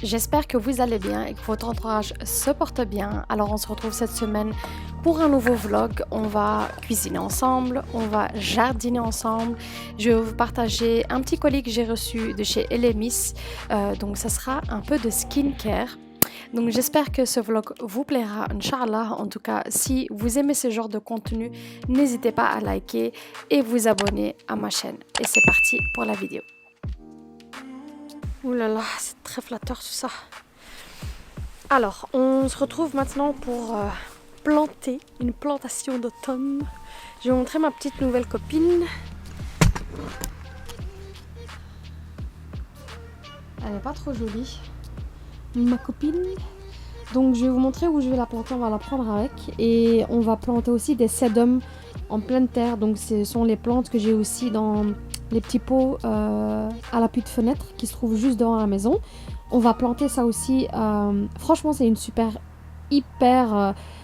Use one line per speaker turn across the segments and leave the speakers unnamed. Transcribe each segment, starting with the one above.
J'espère que vous allez bien et que votre entourage se porte bien. Alors on se retrouve cette semaine pour un nouveau vlog. On va cuisiner ensemble, on va jardiner ensemble. Je vais vous partager un petit colis que j'ai reçu de chez Elemis. Donc ça sera un peu de skincare. Donc j'espère que ce vlog vous plaira, Inch'Allah. En tout cas, si vous aimez ce genre de contenu, n'hésitez pas à liker et vous abonner à ma chaîne. Et c'est parti pour la vidéo. Ouh là là, c'est très flatteur tout ça. Alors, on se retrouve maintenant pour planter une plantation d'automne. Je vais vous montrer ma petite nouvelle copine. Elle n'est pas trop jolie. Ma copine. Donc je vais vous montrer où je vais la planter, on va la prendre avec. Et on va planter aussi des sedums en pleine terre. Donc ce sont les plantes que j'ai aussi dans les petits pots à l'appui de fenêtre qui se trouvent juste devant la maison. On va planter ça aussi. Franchement c'est une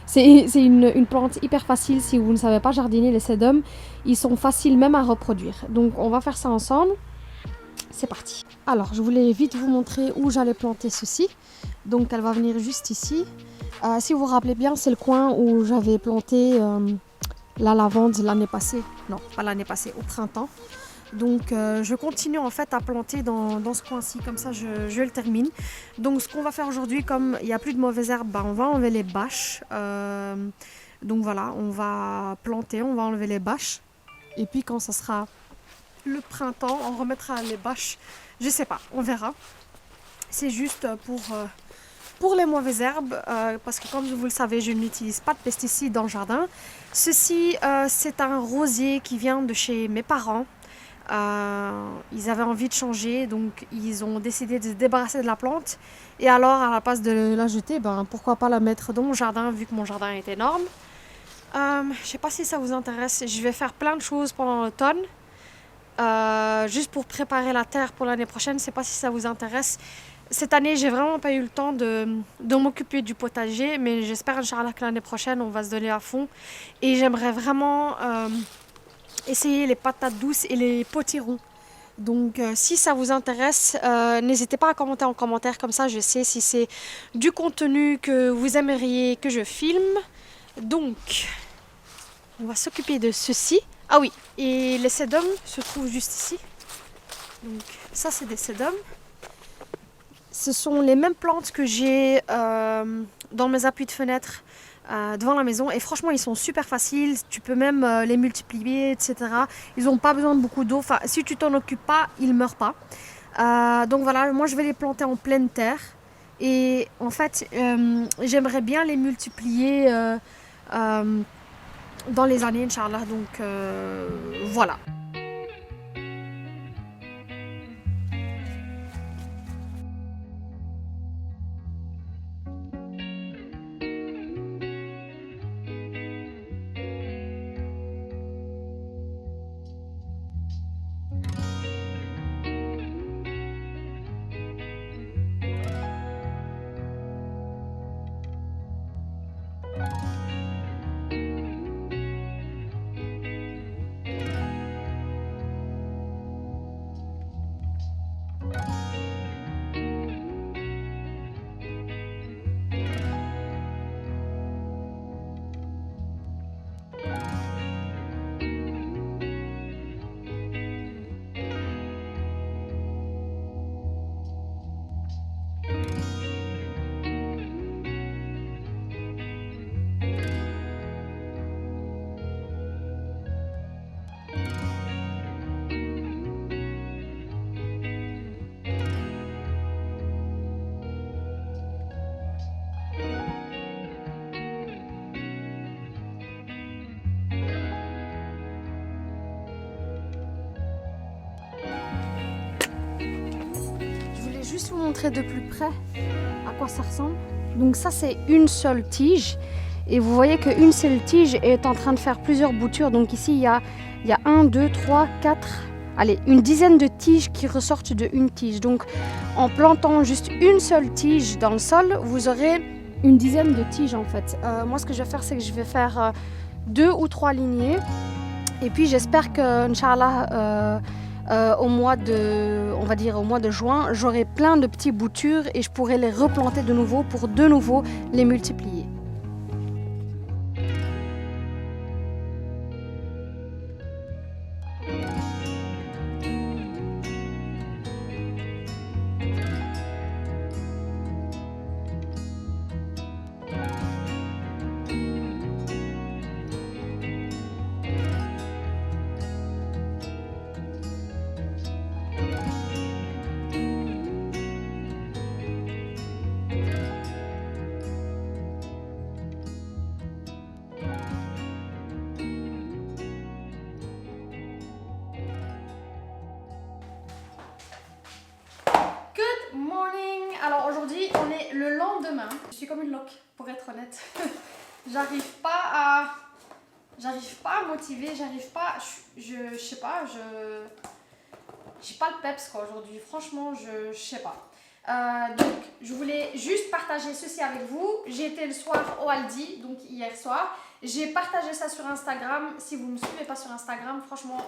c'est une plante hyper facile si vous ne savez pas jardiner les sedums. Ils sont faciles même à reproduire. Donc on va faire ça ensemble. C'est parti. Alors je voulais vite vous montrer où j'allais planter ceci. Donc elle va venir juste ici. Si vous vous rappelez bien, c'est le coin où j'avais planté la lavande l'année passée. Non, pas l'année passée, au printemps. Donc je continue en fait à planter dans ce coin-ci, comme ça je le termine. Donc ce qu'on va faire aujourd'hui, comme il n'y a plus de mauvaises herbes, on va enlever les bâches. Donc voilà, on va planter, on va enlever les bâches. Et puis quand ça sera le printemps, on remettra les bâches. Je sais pas, on verra. C'est juste pour les mauvaises herbes, parce que comme vous le savez, je n'utilise pas de pesticides dans le jardin. Ceci, c'est un rosier qui vient de chez mes parents. Ils avaient envie de changer, donc ils ont décidé de se débarrasser de la plante. Et alors, à la place de la jeter, pourquoi pas la mettre dans mon jardin, vu que mon jardin est énorme. Je sais pas si ça vous intéresse, je vais faire plein de choses pendant l'automne. Juste pour préparer la terre pour l'année prochaine, je sais pas si ça vous intéresse. Cette année, j'ai vraiment pas eu le temps de m'occuper du potager, mais j'espère, Inch'Allah, que l'année prochaine, on va se donner à fond. Et j'aimerais vraiment essayer les patates douces et les potirons. Donc, si ça vous intéresse, n'hésitez pas à commenter en commentaire, comme ça je sais si c'est du contenu que vous aimeriez que je filme. Donc, on va s'occuper de ceci. Ah oui, et les sedums se trouvent juste ici. Donc, ça c'est des sedums. Ce sont les mêmes plantes que j'ai dans mes appuis de fenêtre devant la maison. Et franchement, ils sont super faciles. Tu peux même les multiplier, etc. Ils n'ont pas besoin de beaucoup d'eau. Enfin, si tu t'en occupes pas, ils ne meurent pas. Donc voilà, moi je vais les planter en pleine terre. Et en fait, j'aimerais bien les multiplier dans les années, Inch'Allah. Donc voilà. juste vous montrer de plus près à quoi ça ressemble. Donc ça c'est une seule tige. Et vous voyez qu'une seule tige est en train de faire plusieurs boutures. Donc ici il y a 1, 2, 3, 4, allez, une dizaine de tiges qui ressortent de une tige. Donc en plantant juste une seule tige dans le sol, vous aurez une dizaine de tiges en fait. Moi ce que je vais faire, c'est que je vais faire 2 ou 3 lignées. Et puis j'espère que, Inch'Allah, au mois de juin, j'aurai plein de petites boutures et je pourrai les replanter de nouveau pour de nouveau les multiplier. Morning. Alors aujourd'hui on est le lendemain. Je suis comme une loque pour être honnête. J'arrive pas à motiver, je sais pas, j'ai pas le peps quoi aujourd'hui. Franchement je sais pas. Donc je voulais juste partager ceci avec vous. J'ai été le soir au Aldi, donc hier soir. J'ai partagé ça sur Instagram. Si vous me suivez pas sur Instagram, franchement,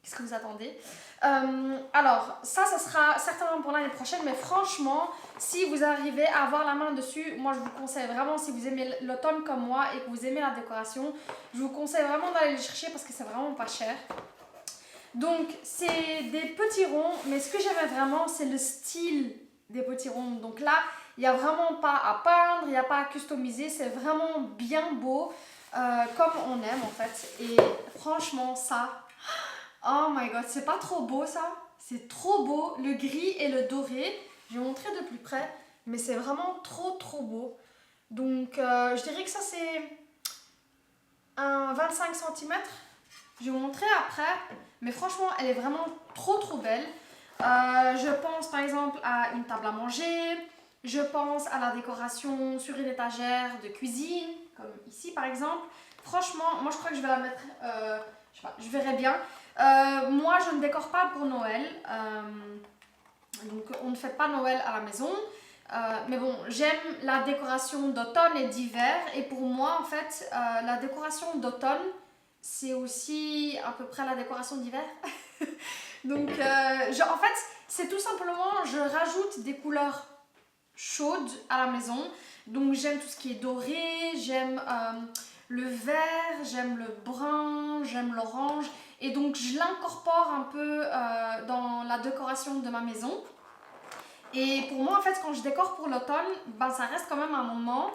qu'est-ce que vous attendez? Alors, ça sera certainement pour l'année prochaine, mais franchement, si vous arrivez à avoir la main dessus, moi je vous conseille vraiment, si vous aimez l'automne comme moi et que vous aimez la décoration, je vous conseille vraiment d'aller les chercher parce que c'est vraiment pas cher. Donc, c'est des petits ronds, mais ce que j'aimais vraiment, c'est le style des petits ronds. Donc là, il n'y a vraiment pas à peindre, il n'y a pas à customiser, c'est vraiment bien beau, comme on aime en fait. Et franchement, ça... Oh my god, c'est pas trop beau ça? C'est trop beau, le gris et le doré. Je vais montrer de plus près, mais c'est vraiment trop beau. Donc je dirais que ça c'est un 25 cm. Je vais vous montrer après, mais franchement elle est vraiment trop belle. Je pense par exemple à une table à manger. Je pense à la décoration sur une étagère de cuisine, comme ici par exemple. Franchement, moi je crois que je vais la mettre, je sais pas, je verrai bien. Moi je ne décore pas pour Noël, donc on ne fait pas Noël à la maison, mais bon, j'aime la décoration d'automne et d'hiver, et pour moi en fait la décoration d'automne c'est aussi à peu près la décoration d'hiver. Donc en fait c'est tout simplement, je rajoute des couleurs chaudes à la maison. Donc j'aime tout ce qui est doré, j'aime le vert, j'aime le brun, j'aime l'orange. Et donc je l'incorpore un peu dans la décoration de ma maison. Et pour moi en fait quand je décore pour l'automne, ben, ça reste quand même un moment.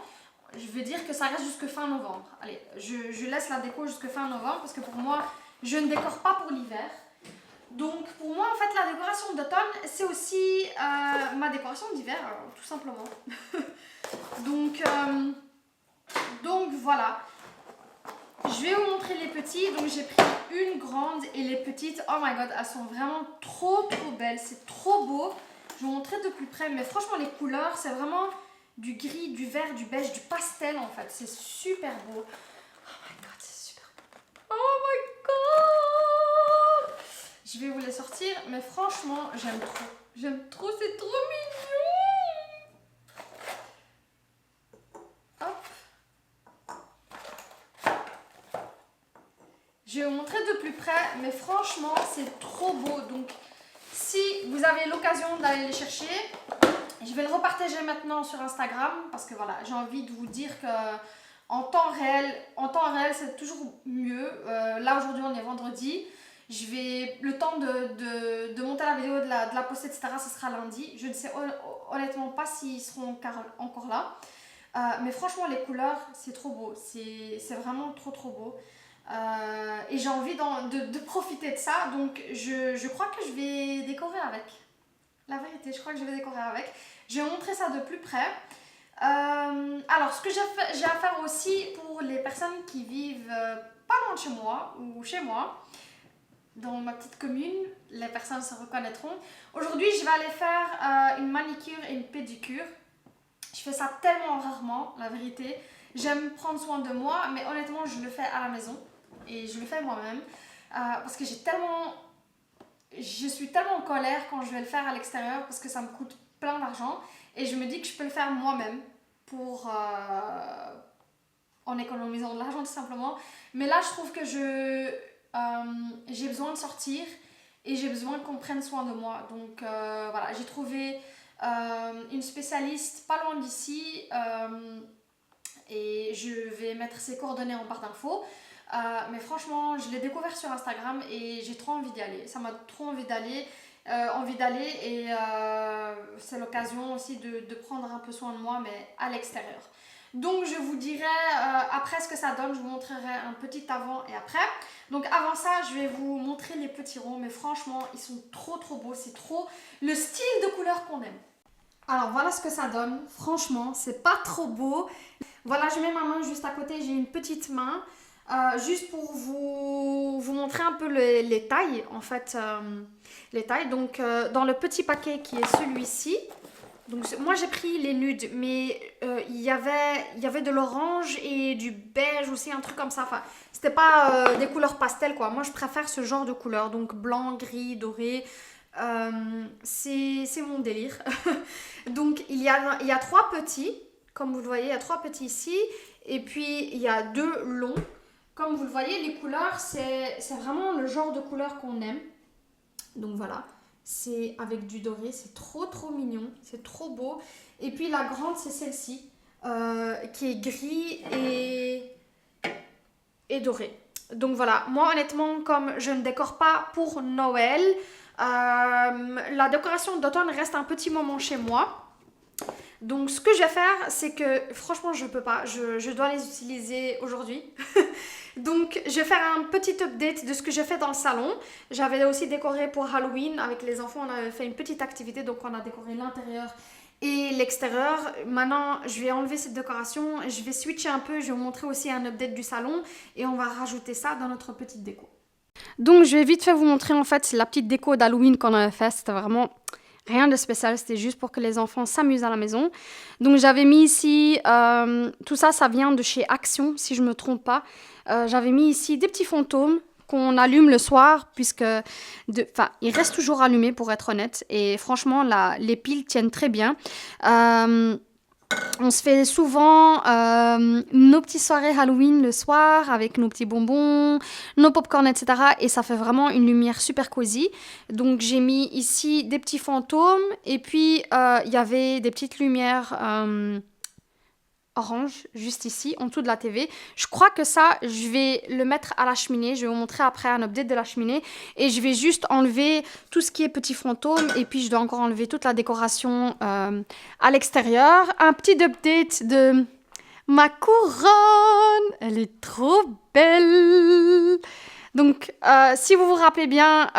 Je veux dire que ça reste jusque fin novembre. Allez, je laisse la déco jusque fin novembre parce que pour moi je ne décore pas pour l'hiver. Donc pour moi en fait la décoration d'automne c'est aussi ma décoration d'hiver tout simplement. donc voilà. Je vais vous montrer les petits. Donc j'ai pris une grande et les petites, oh my god, elles sont vraiment trop belles, c'est trop beau. Je vais vous montrer de plus près, mais franchement les couleurs c'est vraiment du gris, du vert, du beige, du pastel en fait, c'est super beau. Oh my god, c'est super beau. Oh my god. Je vais vous les sortir, mais franchement j'aime trop, c'est trop mignon. Hop. Je vais vous montrer de plus près, mais franchement c'est trop beau. Donc si vous avez l'occasion d'aller les chercher, je vais le repartager maintenant sur Instagram parce que voilà, j'ai envie de vous dire que en temps réel c'est toujours mieux. Là aujourd'hui on est vendredi, le temps de monter la vidéo, de la poster, etc. ce sera lundi. Je ne sais honnêtement pas s'ils seront encore là. Mais franchement les couleurs c'est trop beau, c'est vraiment trop beau. Et j'ai envie de profiter de ça, donc je crois que je vais décorer avec. La vérité, je crois que je vais décorer avec. Je vais montrer ça de plus près. Alors, ce que j'ai à faire aussi pour les personnes qui vivent pas loin de chez moi ou chez moi, dans ma petite commune, les personnes se reconnaîtront. Aujourd'hui, je vais aller faire une manicure et une pédicure. Je fais ça tellement rarement, la vérité. J'aime prendre soin de moi, mais honnêtement, je le fais à la maison. Et je le fais moi-même. Parce que je suis tellement en colère quand je vais le faire à l'extérieur parce que ça me coûte plein d'argent. Et je me dis que je peux le faire moi-même en économisant de l'argent tout simplement. Mais là, je trouve que j'ai besoin de sortir et j'ai besoin qu'on prenne soin de moi. Donc voilà, j'ai trouvé une spécialiste pas loin d'ici et je vais mettre ses coordonnées en barre d'infos. Mais franchement, je l'ai découvert sur Instagram et j'ai trop envie d'y aller. Ça m'a trop envie d'aller. Et c'est l'occasion aussi de prendre un peu soin de moi, mais à l'extérieur. Donc je vous dirai après ce que ça donne, je vous montrerai un petit avant et après. Donc avant ça, je vais vous montrer les petits ronds, mais franchement, ils sont trop beaux, c'est trop le style de couleur qu'on aime. Alors voilà ce que ça donne, franchement, c'est pas trop beau. Voilà, je mets ma main juste à côté, j'ai une petite main. Juste pour vous montrer un peu les tailles, en fait, les tailles. Donc, dans le petit paquet qui est celui-ci, donc moi j'ai pris les nudes, mais il y avait de l'orange et du beige aussi, un truc comme ça. Enfin, c'était pas des couleurs pastel, quoi. Moi, je préfère ce genre de couleurs, donc blanc, gris, doré. C'est mon délire. Donc, il y a 3 petits, comme vous le voyez, il y a 3 petits ici, et puis il y a 2 longs. Comme vous le voyez, les couleurs, c'est vraiment le genre de couleur qu'on aime. Donc voilà, c'est avec du doré, c'est trop mignon, c'est trop beau. Et puis la grande, c'est celle-ci, qui est gris et doré. Donc voilà, moi honnêtement, comme je ne décore pas pour Noël, la décoration d'automne reste un petit moment chez moi. Donc ce que je vais faire, c'est que franchement je peux pas, je dois les utiliser aujourd'hui. Donc je vais faire un petit update de ce que j'ai fait dans le salon. J'avais aussi décoré pour Halloween avec les enfants, on avait fait une petite activité, donc on a décoré l'intérieur et l'extérieur. Maintenant je vais enlever cette décoration, je vais switcher un peu, je vais vous montrer aussi un update du salon et on va rajouter ça dans notre petite déco. Donc je vais vite fait vous montrer en fait la petite déco d'Halloween qu'on avait fait, c'était vraiment... Rien de spécial, c'était juste pour que les enfants s'amusent à la maison. Donc j'avais mis ici, tout ça, ça vient de chez Action, si je ne me trompe pas. J'avais mis ici des petits fantômes qu'on allume le soir, puisque ils restent toujours allumés pour être honnête. Et franchement, les piles tiennent très bien. On se fait souvent nos petites soirées Halloween le soir avec nos petits bonbons, nos popcorn, etc. Et ça fait vraiment une lumière super cosy. Donc j'ai mis ici des petits fantômes et puis il y avait des petites lumières orange juste ici en dessous de la TV. Je crois que ça, je vais le mettre à la cheminée. Je vais vous montrer après un update de la cheminée et je vais juste enlever tout ce qui est petits fantômes et puis je dois encore enlever toute la décoration à l'extérieur. Un petit update de ma couronne. Elle est trop belle. Donc, si vous vous rappelez bien,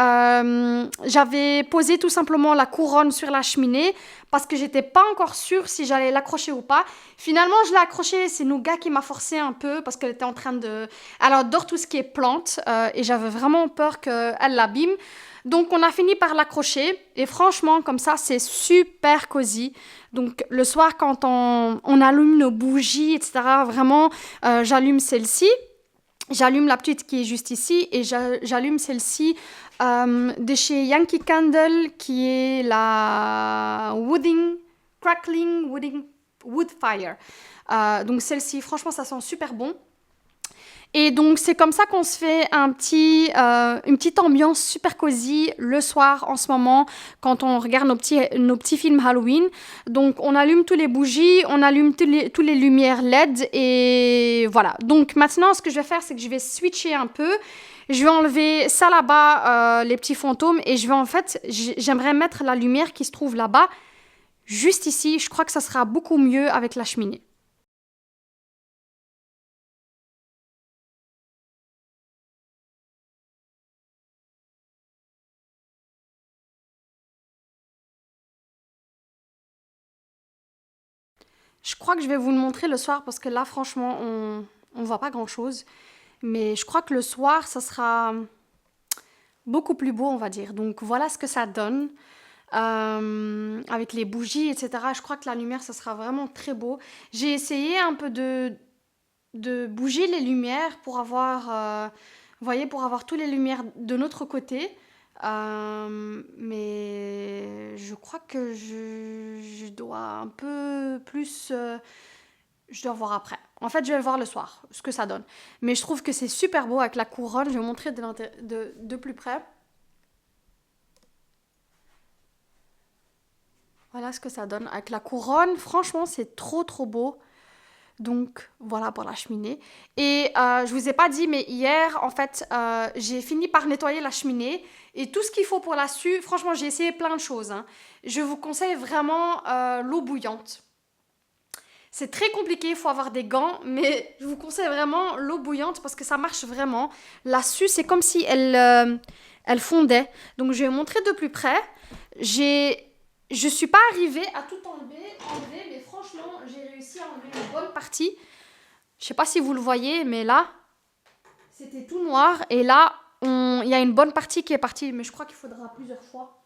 j'avais posé tout simplement la couronne sur la cheminée parce que j'étais pas encore sûre si j'allais l'accrocher ou pas. Finalement, je l'ai accrochée. C'est Nougat qui m'a forcé un peu parce qu'elle était en train de... Elle adore tout ce qui est plantes et j'avais vraiment peur qu'elle l'abîme. Donc, on a fini par l'accrocher et franchement, comme ça, c'est super cosy. Donc, le soir, quand on allume nos bougies, etc., vraiment, j'allume celle-ci. J'allume la petite qui est juste ici et j'allume celle-ci de chez Yankee Candle qui est la Crackling Wood Fire. Donc celle-ci, franchement, ça sent super bon. Et donc, c'est comme ça qu'on se fait une petite ambiance super cosy le soir en ce moment quand on regarde nos petits films Halloween. Donc, on allume tous les bougies, on allume toutes les lumières LED et voilà. Donc, maintenant, ce que je vais faire, c'est que je vais switcher un peu. Je vais enlever ça là-bas, les petits fantômes et j'aimerais mettre la lumière qui se trouve là-bas, juste ici. Je crois que ça sera beaucoup mieux avec la cheminée. Je crois que je vais vous le montrer le soir parce que là, franchement, on voit pas grand-chose. Mais je crois que le soir, ça sera beaucoup plus beau, on va dire. Donc voilà ce que ça donne. Avec les bougies, etc. Je crois que la lumière, ça sera vraiment très beau. J'ai essayé un peu de bouger les lumières pour avoir, vous voyez, pour avoir toutes les lumières de notre côté. Mais je crois que je dois un peu plus... je dois voir après. En fait, je vais le voir le soir, ce que ça donne. Mais je trouve que c'est super beau avec la couronne. Je vais vous montrer de plus près. Voilà ce que ça donne avec la couronne. Franchement, c'est trop trop beau. Donc voilà pour la cheminée. Et je vous ai pas dit, mais hier, en fait, j'ai fini par nettoyer la cheminée. Et tout ce qu'il faut pour la suie, franchement, j'ai essayé plein de choses, hein. Je vous conseille vraiment l'eau bouillante. C'est très compliqué, il faut avoir des gants, mais je vous conseille vraiment l'eau bouillante parce que ça marche vraiment. La suie, c'est comme si elle fondait. Donc je vais vous montrer de plus près. Je suis pas arrivée à tout enlever, mais franchement, j'ai réussi à enlever une bonne partie. Je sais pas si vous le voyez, mais là, c'était tout noir. Et là, il y a une bonne partie qui est partie, mais je crois qu'il faudra plusieurs fois.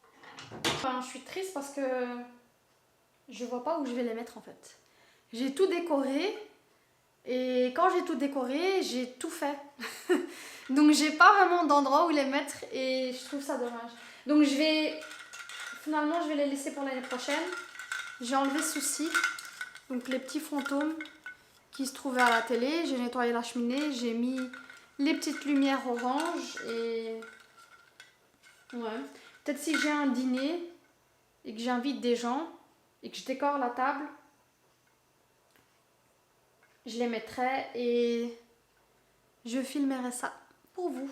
Enfin, je suis triste parce que je vois pas où je vais les mettre en fait. J'ai tout décoré. Et quand j'ai tout décoré, j'ai tout fait. Donc j'ai pas vraiment d'endroit où les mettre et je trouve ça dommage. Donc finalement je vais les laisser pour l'année prochaine. J'ai enlevé ceci, donc les petits fantômes qui se trouvaient à la télé. J'ai nettoyé la cheminée, j'ai mis les petites lumières orange et... Ouais. Peut-être si j'ai un dîner et que j'invite des gens et que je décore la table, je les mettrai et je filmerai ça pour vous.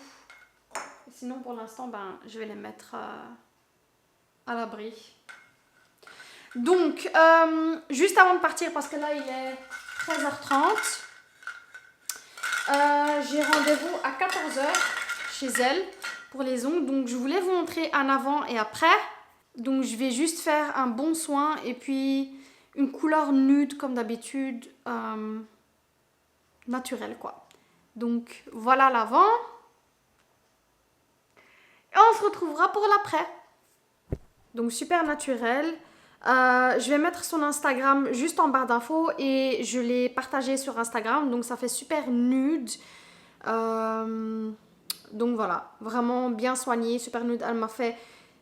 Sinon, pour l'instant, je vais les mettre à l'abri. Donc, juste avant de partir, parce que là, il est 13h30, j'ai rendez-vous à 14h chez elle pour les ongles. Donc, je voulais vous montrer un avant et après. Donc, je vais juste faire un bon soin et puis une couleur nude, comme d'habitude, naturelle, quoi. Donc, voilà l'avant. Et on se retrouvera pour l'après. Donc super naturel. Je vais mettre son Instagram juste en barre d'infos et je l'ai partagé sur Instagram. Donc ça fait super nude. Donc voilà, vraiment bien soigné, super nude. Elle m'a fait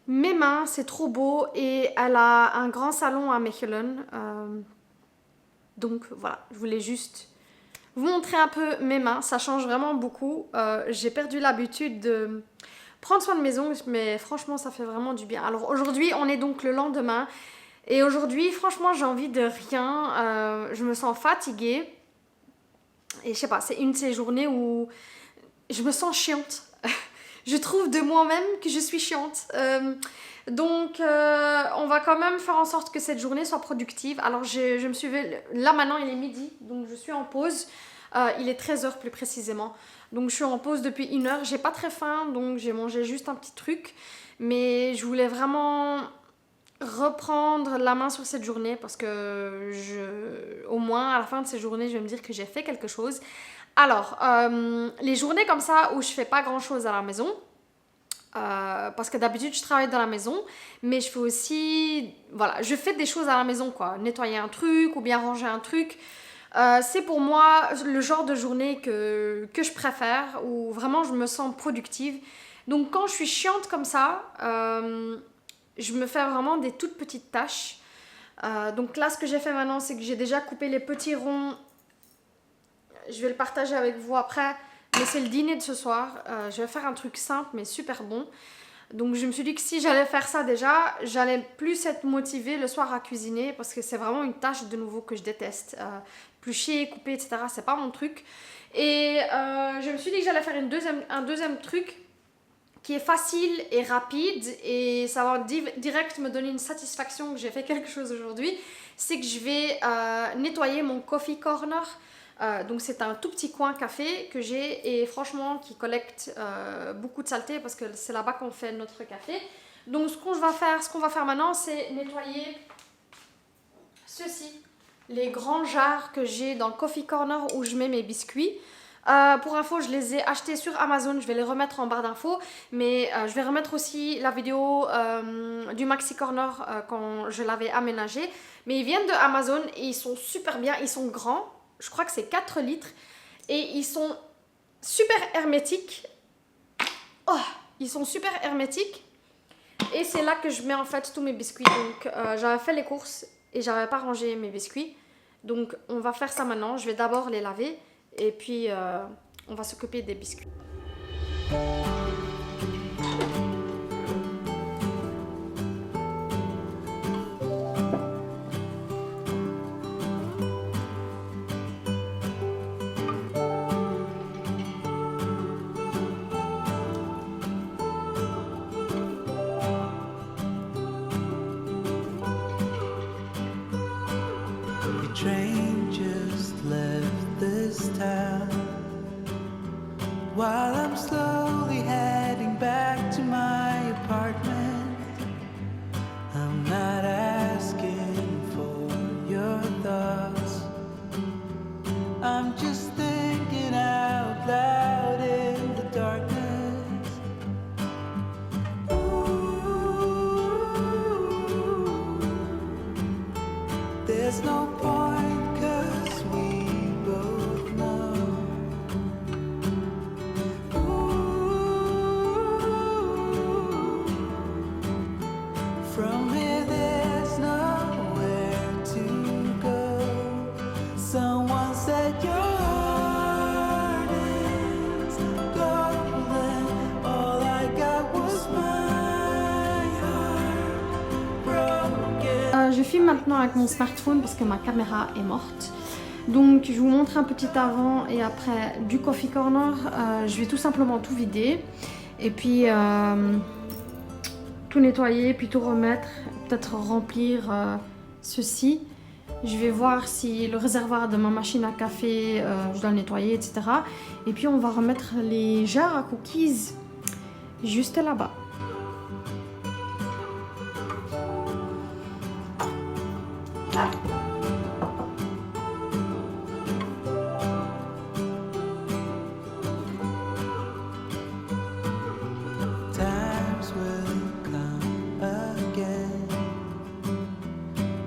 mes mains, c'est trop beau. Et elle a un grand salon à Mechelen. Donc voilà, je voulais juste vous montrer un peu mes mains. Ça change vraiment beaucoup. J'ai perdu l'habitude de prendre soin de mes ongles, mais franchement, ça fait vraiment du bien. Alors aujourd'hui, on est donc le lendemain. Et aujourd'hui, franchement, j'ai envie de rien. Je me sens fatiguée. Et je sais pas, c'est une de ces journées où je me sens chiante. Je trouve de moi-même que je suis chiante. Donc, on va quand même faire en sorte que cette journée soit productive. Alors, je me suis... Là, maintenant, il est midi, donc je suis en pause. Il est 13h plus précisément. Donc je suis en pause depuis 1 heure. J'ai pas très faim, donc j'ai mangé juste un petit truc. Mais je voulais vraiment reprendre la main sur cette journée parce que au moins à la fin de cette journée, je vais me dire que j'ai fait quelque chose. Alors, les journées comme ça où je fais pas grand chose à la maison, parce que d'habitude je travaille dans la maison, mais je fais aussi, voilà, je fais des choses à la maison, quoi, nettoyer un truc ou bien ranger un truc. C'est pour moi le genre de journée que je préfère, où vraiment je me sens productive. Donc quand je suis chiante comme ça, je me fais vraiment des toutes petites tâches. Donc là, ce que j'ai fait maintenant, c'est que j'ai déjà coupé les petits ronds. Je vais le partager avec vous après, mais c'est le dîner de ce soir. Je vais faire un truc simple mais super bon. Donc je me suis dit que si j'allais faire ça déjà, j'allais plus être motivée le soir à cuisiner parce que c'est vraiment une tâche de nouveau que je déteste. Plucher, couper, etc. C'est pas mon truc. Et je me suis dit que j'allais faire un deuxième truc qui est facile et rapide et ça va direct me donner une satisfaction que j'ai fait quelque chose aujourd'hui. C'est que je vais nettoyer mon coffee corner. Donc c'est un tout petit coin café que j'ai et franchement qui collecte beaucoup de saleté parce que c'est là-bas qu'on fait notre café. Donc ce qu'on va faire maintenant, c'est nettoyer ceci, les grands jarres que j'ai dans le coffee corner où je mets mes biscuits. Pour info, je les ai achetés sur Amazon, je vais les remettre en barre d'infos, mais je vais remettre aussi la vidéo du Maxi Corner quand je l'avais aménagé. Mais ils viennent de Amazon et ils sont super bien, ils sont grands, je crois que c'est 4 litres et ils sont super hermétiques. Oh, ils sont super hermétiques et c'est là que je mets en fait tous mes biscuits. Donc j'avais fait les courses et j'avais pas rangé mes biscuits. Donc on va faire ça maintenant, je vais d'abord les laver. Et puis, on va s'occuper des biscuits.
The train just left this town. While I'm slowly heading back to my apartment, I'm not asking for your thoughts. I'm just thinking out loud in the darkness. Ooh, there's no point 'cause we both know. From here there's nowhere to go. Someone said your heart is golden. All I got was my heart broken.
Je filme maintenant avec mon smartphone parce que ma caméra est morte. Donc je vous montre un petit avant et après du Coffee Corner. Je vais tout simplement tout vider et puis tout nettoyer, puis tout remettre, peut-être remplir ceci. Je vais voir si le réservoir de ma machine à café, je dois le nettoyer, etc. Et puis on va remettre les jarres à cookies juste là-bas.
Times will come again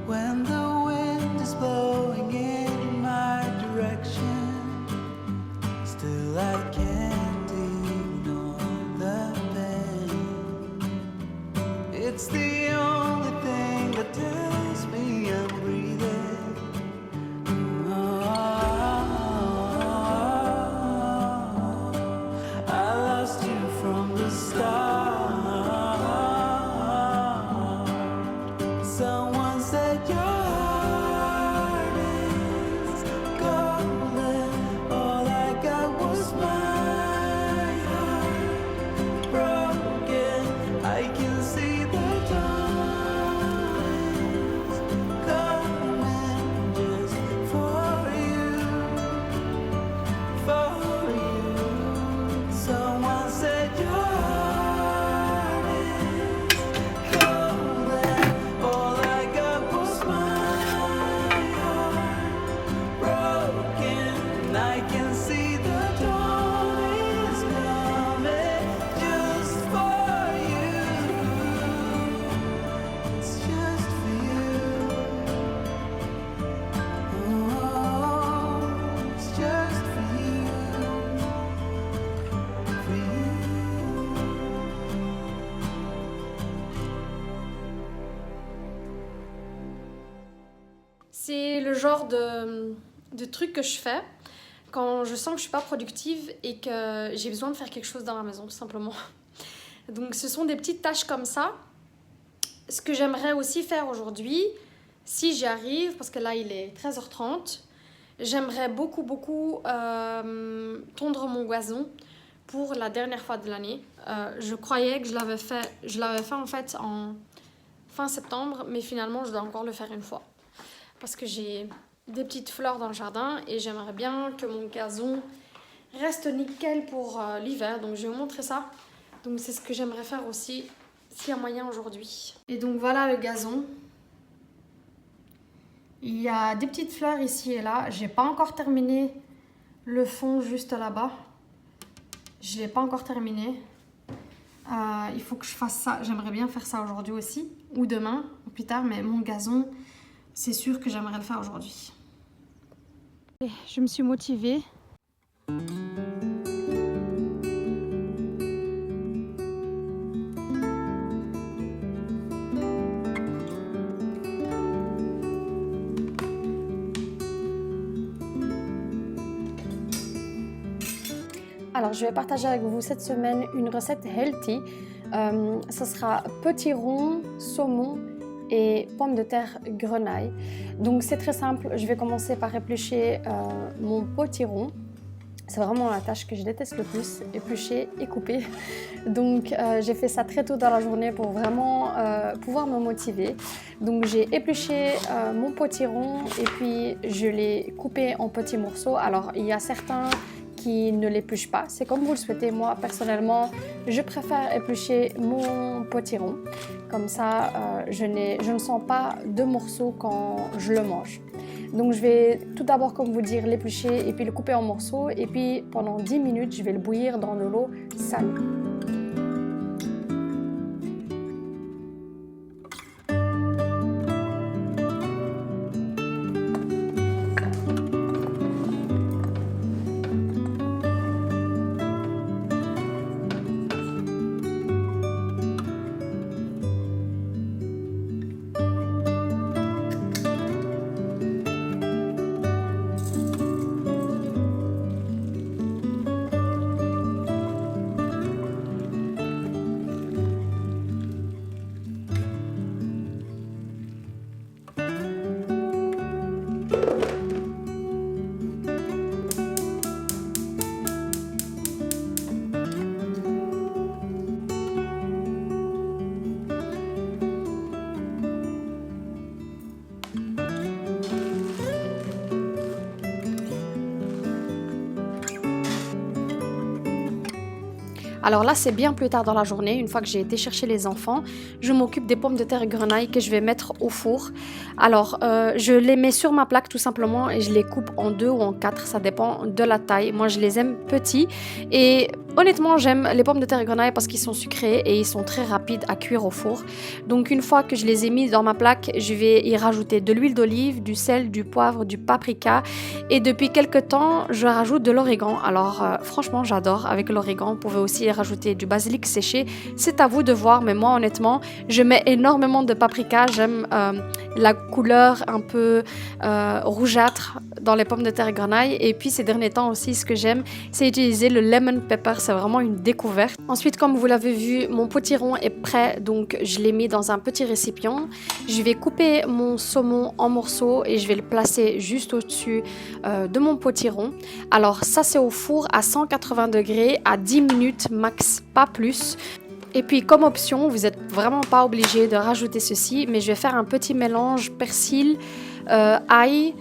when the wind is blowing in my direction. Still I can't ignore the pain. It's the only thing that tells me I'm breathing. I lost you from the start. Someone said your heart is golden. All I got was my heart broken. I can see the dawn's coming just for you, for you. Someone said your heart is golden. All I got was my heart broken. I can see the dawn is coming just for you. It's just for you. Oh, it's just for you. For you.
C'est le genre de truc que je fais quand je sens que je suis pas productive et que j'ai besoin de faire quelque chose dans la maison, tout simplement. Donc ce sont des petites tâches comme ça. Ce que j'aimerais aussi faire aujourd'hui, si j'y arrive, parce que là il est 13h30, j'aimerais beaucoup tondre mon gazon pour la dernière fois de l'année. Je croyais que je l'avais fait en fait en fin septembre, mais finalement je dois encore le faire une fois. Parce que j'ai des petites fleurs dans le jardin et j'aimerais bien que mon gazon reste nickel pour l'hiver. Donc je vais vous montrer ça. Donc c'est ce que j'aimerais faire aussi, s'il y a moyen aujourd'hui. Et donc voilà le gazon. Il y a des petites fleurs ici et là. J'ai pas encore terminé le fond juste là-bas. Je ne l'ai pas encore terminé. Il faut que je fasse ça. J'aimerais bien faire ça aujourd'hui aussi. Ou demain, ou plus tard. Mais mon gazon, c'est sûr que j'aimerais le faire aujourd'hui. Je me suis motivée. Alors, je vais partager avec vous cette semaine une recette healthy. Ce sera potiron, saumon et pommes de terre grenaille. Donc, c'est très simple. Je vais commencer par éplucher mon potiron. C'est vraiment la tâche que je déteste le plus, éplucher et couper. Donc, j'ai fait ça très tôt dans la journée pour vraiment pouvoir me motiver. Donc, j'ai épluché mon potiron et puis je l'ai coupé en petits morceaux. Alors, il y a certains qui ne l'épluchent pas. C'est comme vous le souhaitez. Moi, personnellement, je préfère éplucher mon potiron. Comme ça, je ne sens pas de morceaux quand je le mange. Donc, je vais tout d'abord, comme vous dire, l'éplucher et puis le couper en morceaux. Et puis, pendant 10 minutes, je vais le bouillir dans de l'eau salée. Alors là, c'est bien plus tard dans la journée, une fois que j'ai été chercher les enfants, je m'occupe des pommes de terre grenaille que je vais mettre au four. Alors, je les mets sur ma plaque tout simplement et je les coupe en 2 ou en 4, ça dépend de la taille. Moi, je les aime petits et honnêtement, j'aime les pommes de terre grenaille parce qu'ils sont sucrés et ils sont très rapides à cuire au four. Donc, une fois que je les ai mis dans ma plaque, je vais y rajouter de l'huile d'olive, du sel, du poivre, du paprika et depuis quelques temps, je rajoute de l'origan. Alors, franchement, j'adore avec l'origan. Vous pouvez aussi rajouter du basilic séché, c'est à vous de voir, mais moi honnêtement je mets énormément de paprika, j'aime la couleur un peu rougeâtre dans les pommes de terre grenaille. Et puis ces derniers temps aussi, ce que j'aime, c'est utiliser le lemon pepper, c'est vraiment une découverte. Ensuite, comme vous l'avez vu, mon potiron est prêt, donc je l'ai mis dans un petit récipient. Je vais couper mon saumon en morceaux et je vais le placer juste au-dessus de mon potiron. Alors ça, c'est au four à 180 degrés à 10 minutes max, pas plus. Et puis comme option, vous n'êtes vraiment pas obligé de rajouter ceci, mais je vais faire un petit mélange persil, ail,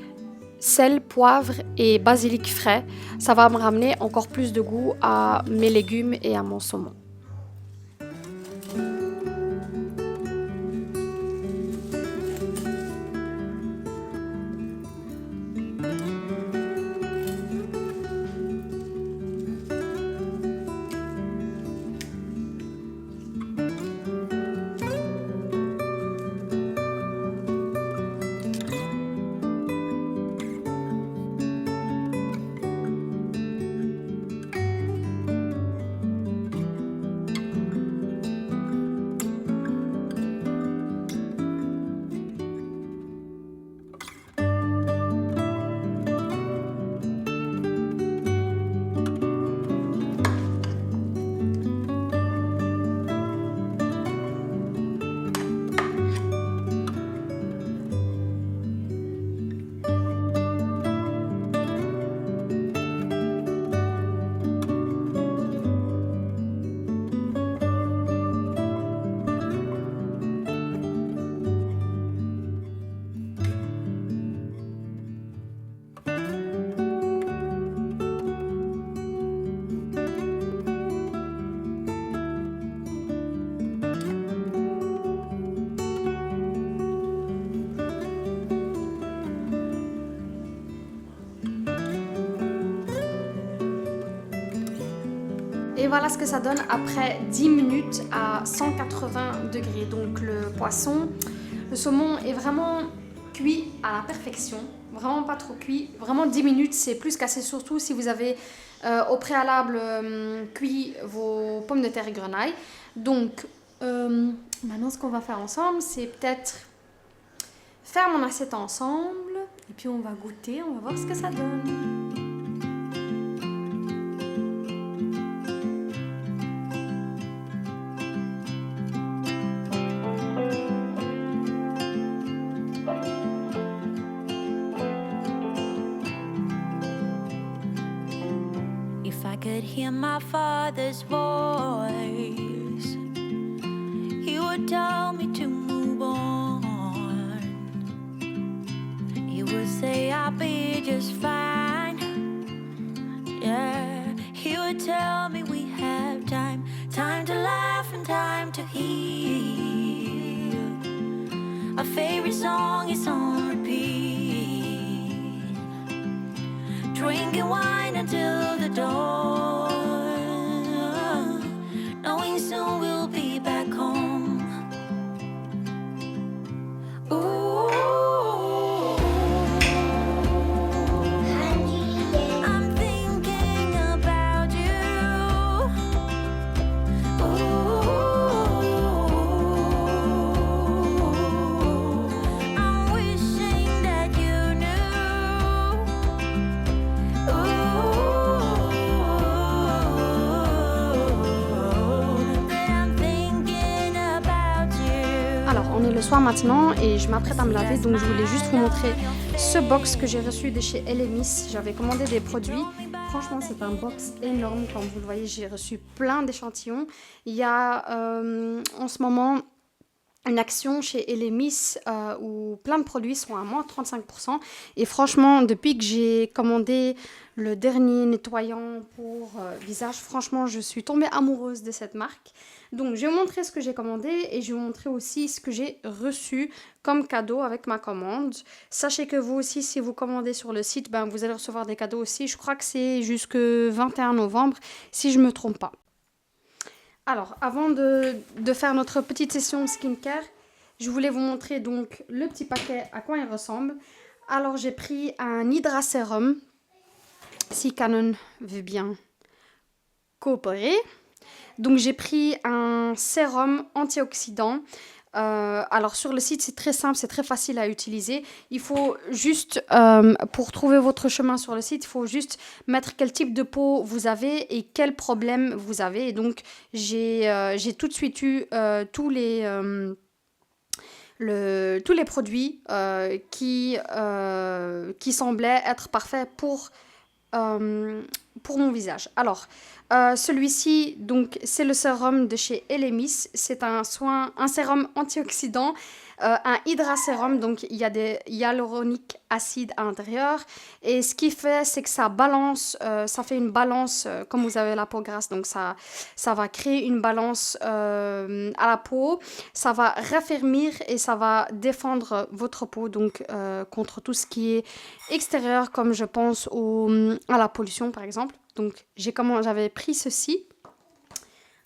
sel, poivre et basilic frais. Ça va me ramener encore plus de goût à mes légumes et à mon saumon. Et voilà ce que ça donne après 10 minutes à 180 degrés. Donc le poisson, le saumon est vraiment cuit à la perfection. Vraiment pas trop cuit. Vraiment 10 minutes, c'est plus qu'assez, surtout si vous avez au préalable cuit vos pommes de terre et grenaille. Donc maintenant ce qu'on va faire ensemble, c'est peut-être faire mon assiette ensemble. Et puis on va goûter, on va voir ce que ça donne.
If I could hear my father's voice, he would tell me to move on. He would say I'll be just fine. Yeah, he would tell me we have time, time to laugh and time to heal. Our favorite song is on repeat, drinking wine until the dawn, knowing soon we'll be back home. Ooh, I'm thinking about you. Ooh, I'm wishing that you knew.
Alors, on est le soir maintenant et je m'apprête à me laver, donc je voulais juste vous montrer ce box que j'ai reçu de chez Elemis. J'avais commandé des produits. Franchement, c'est un box énorme. Comme vous le voyez, j'ai reçu plein d'échantillons. Il y a en ce moment une action chez Elemis où plein de produits sont à moins 35%. Et franchement, depuis que j'ai commandé le dernier nettoyant pour visage, franchement, je suis tombée amoureuse de cette marque. Donc, je vais vous montrer ce que j'ai commandé et je vais vous montrer aussi ce que j'ai reçu comme cadeau avec ma commande. Sachez que vous aussi, si vous commandez sur le site, ben, vous allez recevoir des cadeaux aussi. Je crois que c'est jusque 21 novembre, si je ne me trompe pas. Alors, avant de faire notre petite session skincare, je voulais vous montrer donc le petit paquet, à quoi il ressemble. Alors, j'ai pris un Hydra Sérum, si Canon veut bien coopérer. Donc, j'ai pris un sérum antioxydant. Alors, sur le site, c'est très simple, c'est très facile à utiliser. Il faut juste, pour trouver votre chemin sur le site, il faut juste mettre quel type de peau vous avez et quel problème vous avez. Et donc, j'ai tout de suite eu tous les produits qui semblaient être parfaits pour mon visage. Alors, celui-ci, donc, c'est le sérum de chez Elemis. C'est un sérum antioxydant, un hydrasérum. Donc, il y a des hyaluroniques acides à l'intérieur. Et ce qui fait, c'est que ça balance, ça fait une balance, comme vous avez la peau grasse. Donc, ça va créer une balance à la peau. Ça va raffermir et ça va défendre votre peau donc, contre tout ce qui est extérieur, comme je pense à la pollution, par exemple. Donc, j'avais pris ceci,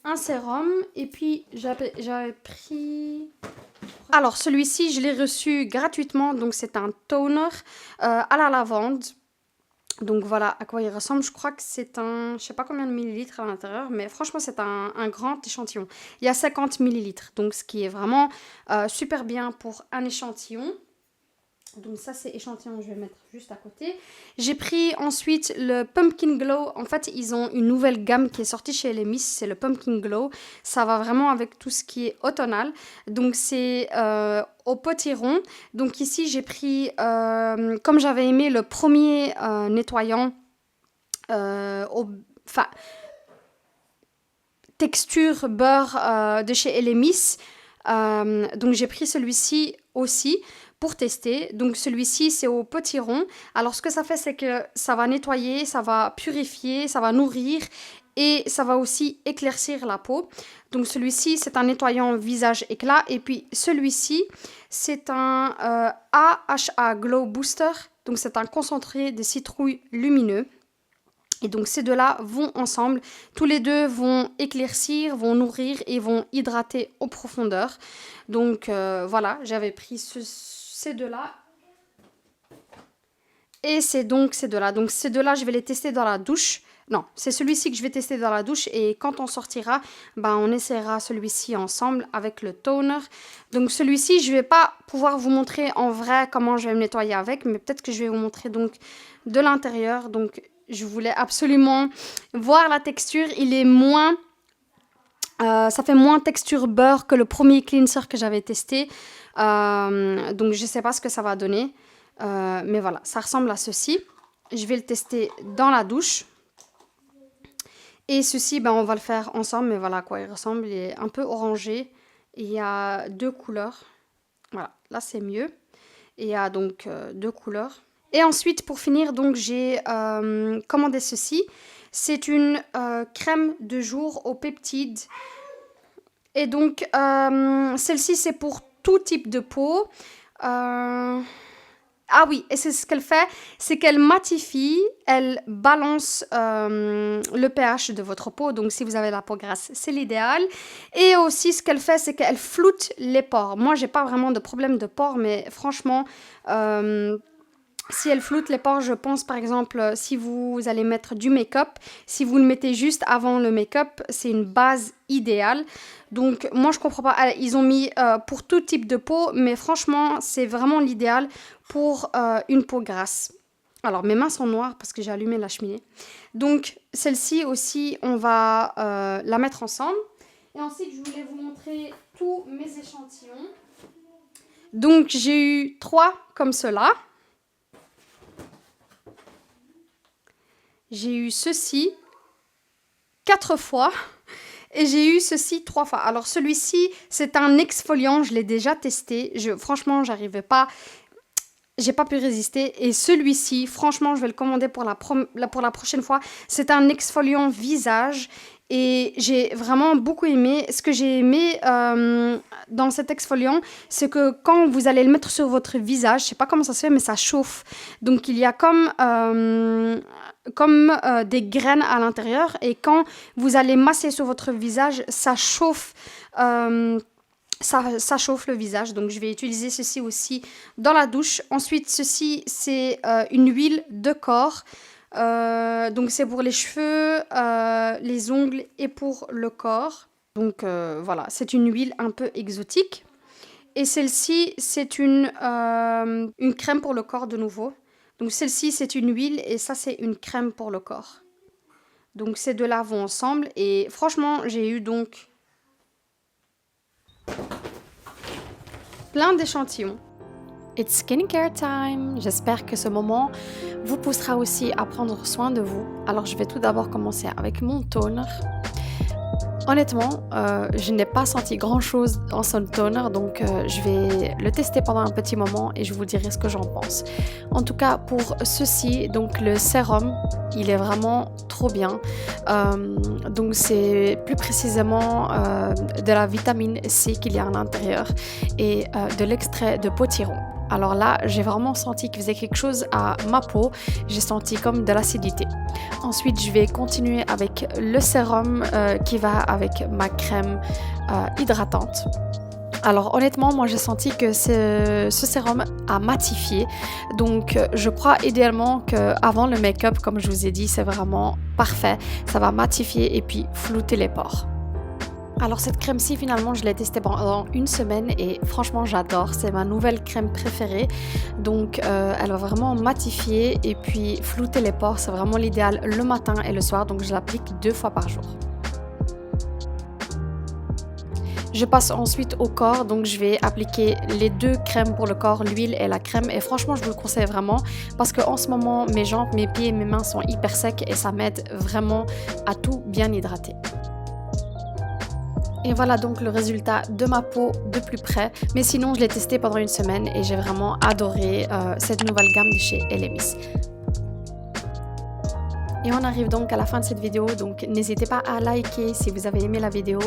un sérum, et puis j'avais pris... Alors, celui-ci, je l'ai reçu gratuitement, donc c'est un toner à la lavande. Donc, voilà à quoi il ressemble. Je crois que c'est je sais pas combien de millilitres à l'intérieur, mais franchement, c'est un grand échantillon. Il y a 50 millilitres, donc ce qui est vraiment super bien pour un échantillon. Donc ça, c'est échantillon, je vais le mettre juste à côté. J'ai pris ensuite le Pumpkin Glow. En fait, ils ont une nouvelle gamme qui est sortie chez Elemis, c'est le Pumpkin Glow. Ça va vraiment avec tout ce qui est automnal. Donc c'est au potiron. Donc ici, j'ai pris, comme j'avais aimé le premier nettoyant, texture beurre de chez Elemis. Donc j'ai pris celui-ci aussi pour tester. Donc celui-ci, c'est au potiron. Alors ce que ça fait, c'est que ça va nettoyer, ça va purifier, ça va nourrir et ça va aussi éclaircir la peau. Donc celui-ci, c'est un nettoyant visage éclat. Et puis celui-ci, c'est un AHA Glow Booster. Donc c'est un concentré de citrouille lumineux. Et donc ces deux-là vont ensemble. Tous les deux vont éclaircir, vont nourrir et vont hydrater en profondeur. Donc voilà, j'avais pris ces deux-là. Et c'est donc ces deux-là. Donc ces deux-là, je vais les tester dans la douche. Non, c'est celui-ci que je vais tester dans la douche. Et quand on sortira, ben, on essaiera celui-ci ensemble avec le toner. Donc celui-ci, je ne vais pas pouvoir vous montrer en vrai comment je vais me nettoyer avec. Mais peut-être que je vais vous montrer donc de l'intérieur. Donc je voulais absolument voir la texture. Il est moins... ça fait moins texture beurre que le premier cleanser que j'avais testé. Donc je ne sais pas ce que ça va donner. Mais voilà, ça ressemble à ceci. Je vais le tester dans la douche. Et ceci, ben, on va le faire ensemble. Mais voilà à quoi il ressemble. Il est un peu orangé. Il y a 2 couleurs. Voilà, là c'est mieux. Et il y a donc 2 couleurs. Et ensuite, pour finir, donc j'ai commandé ceci. C'est une crème de jour aux peptides. Et donc, celle-ci, c'est pour tout type de peau. Ah oui, et c'est ce qu'elle fait, c'est qu'elle matifie, elle balance le pH de votre peau. Donc, si vous avez la peau grasse, c'est l'idéal. Et aussi, ce qu'elle fait, c'est qu'elle floute les pores. Moi, j'ai pas vraiment de problème de pores, mais franchement... si elle floute les pores, je pense par exemple, si vous allez mettre du make-up, si vous le mettez juste avant le make-up, c'est une base idéale. Donc moi je comprends pas, ils ont mis pour tout type de peau, mais franchement c'est vraiment l'idéal pour une peau grasse. Alors mes mains sont noires parce que j'ai allumé la cheminée. Donc celle-ci aussi, on va la mettre ensemble. Et ensuite je voulais vous montrer tous mes échantillons. Donc j'ai eu 3 comme cela. J'ai eu ceci 4 fois et j'ai eu ceci 3 fois. Alors celui-ci, c'est un exfoliant, je l'ai déjà testé. Franchement, j'arrivais pas, j'ai pas pu résister. Et celui-ci, franchement, je vais le commander pour la prochaine fois. C'est un exfoliant visage et j'ai vraiment beaucoup aimé. Ce que j'ai aimé dans cet exfoliant, c'est que quand vous allez le mettre sur votre visage, je sais pas comment ça se fait, mais ça chauffe. Donc il y a comme des graines à l'intérieur et quand vous allez masser sur votre visage, ça chauffe ça chauffe le visage. Donc je vais utiliser ceci aussi dans la douche. Ensuite ceci c'est une huile de corps, donc c'est pour les cheveux, les ongles et pour le corps. Donc voilà, c'est une huile un peu exotique. Et celle-ci c'est une crème pour le corps de nouveau. Donc celle-ci, c'est une huile et ça, c'est une crème pour le corps. Donc ces deux-là vont ensemble. Et franchement, j'ai eu donc plein d'échantillons. It's skincare time. J'espère que ce moment vous poussera aussi à prendre soin de vous. Alors, je vais tout d'abord commencer avec mon toner. Honnêtement, je n'ai pas senti grand-chose en son toner, donc je vais le tester pendant un petit moment et je vous dirai ce que j'en pense. En tout cas, pour ceci, donc le sérum, il est vraiment trop bien. Donc c'est plus précisément de la vitamine C qu'il y a à l'intérieur et de l'extrait de potiron. Alors là, j'ai vraiment senti qu'il faisait quelque chose à ma peau. J'ai senti comme de l'acidité. Ensuite, je vais continuer avec le sérum qui va avec ma crème hydratante. Alors honnêtement, moi j'ai senti que ce sérum a matifié. Donc je crois idéalement qu'avant le make-up, comme je vous ai dit, c'est vraiment parfait. Ça va matifier et puis flouter les pores. Alors cette crème-ci, finalement, je l'ai testée pendant une semaine et franchement, j'adore. C'est ma nouvelle crème préférée. Donc, elle va vraiment matifier et puis flouter les pores. C'est vraiment l'idéal le matin et le soir. Donc, je l'applique 2 fois par jour. Je passe ensuite au corps, donc je vais appliquer les 2 crèmes pour le corps, l'huile et la crème. Et franchement, je vous le conseille vraiment parce qu'en ce moment, mes jambes, mes pieds et mes mains sont hyper secs et ça m'aide vraiment à tout bien hydrater. Et voilà donc le résultat de ma peau de plus près. Mais sinon, je l'ai testé pendant une semaine et j'ai vraiment adoré cette nouvelle gamme de chez Elemis. Et on arrive donc à la fin de cette vidéo, donc n'hésitez pas à liker si vous avez aimé la vidéo.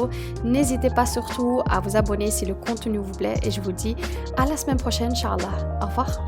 N'hésitez pas surtout à vous abonner si le contenu vous plaît et je vous dis à la semaine prochaine, Inch'Allah. Au revoir.